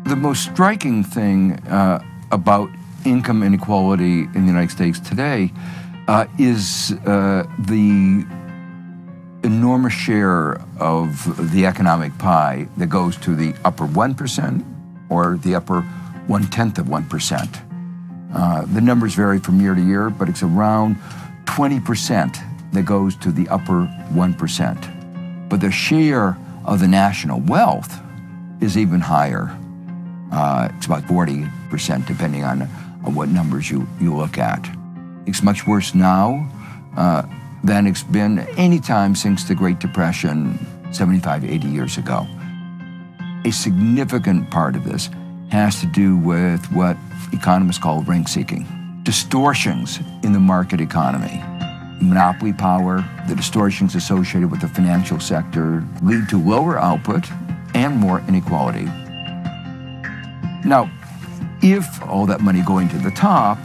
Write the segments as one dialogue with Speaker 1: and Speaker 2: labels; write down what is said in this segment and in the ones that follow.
Speaker 1: The most striking thing about income inequality in the United States today is the enormous share of the economic pie that goes to the upper 1% or the upper 0.1%. The numbers vary from year to year, but it's around 20% that goes to the upper 1%. But the share of the national wealth is even higher. It's about 40%, depending on what numbers you look at. It's much worse now than it's been any time since the Great Depression 75, 80 years ago. A significant part of this has to do with what economists call rent seeking, distortions in the market economy. Monopoly power, the distortions associated with the financial sector lead to lower output and more inequality. Now, if all that money going to the top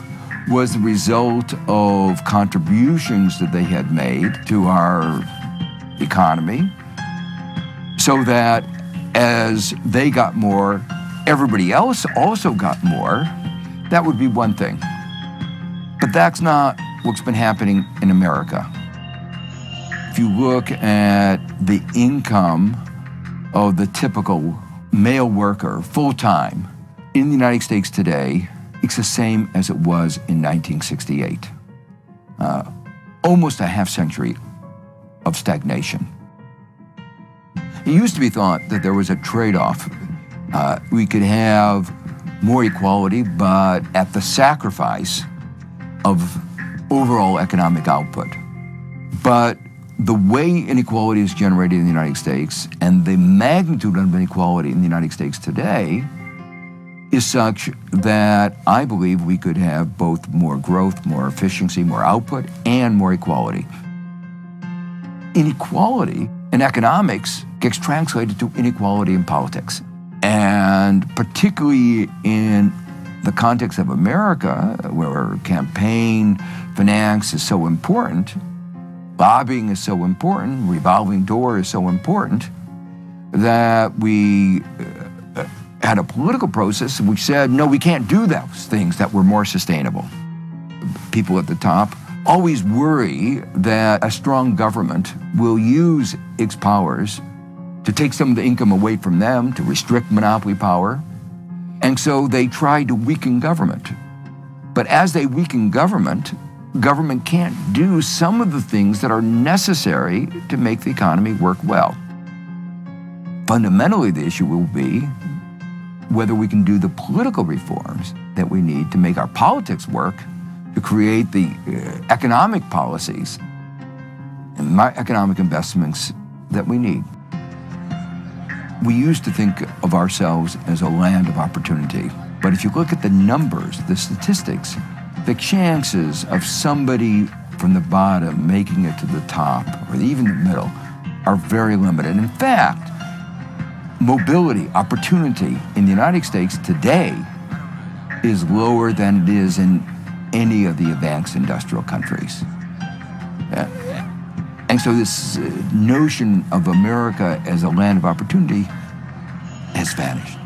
Speaker 1: was the result of contributions that they had made to our economy, so that as they got more, everybody else also got more, that would be one thing. But that's not what's been happening in America. If you look at the income of the typical male worker, full-time, in the United States today, it's the same as it was in 1968. Almost a half century of stagnation. It used to be thought that there was a trade-off. We could have more equality, but at the sacrifice of overall economic output. But the way inequality is generated in the United States and the magnitude of inequality in the United States today is such that I believe we could have both more growth, more efficiency, more output, and more equality. Inequality in economics gets translated to inequality in politics. And particularly in the context of America, where campaign finance is so important, lobbying is so important, revolving door is so important, that we had a political process which said, no, we can't do those things that were more sustainable. People at the top always worry that a strong government will use its powers to take some of the income away from them, to restrict monopoly power. And so they try to weaken government. But as they weaken government, government can't do some of the things that are necessary to make the economy work well. Fundamentally, the issue will be whether we can do the political reforms that we need to make our politics work, to create the economic policies and economic investments that we need. We used to think of ourselves as a land of opportunity, but if you look at the numbers, the statistics, the chances of somebody from the bottom making it to the top, or even the middle, are very limited. In fact, mobility, opportunity in the United States today is lower than it is in any of the advanced industrial countries. And so this notion of America as a land of opportunity has vanished.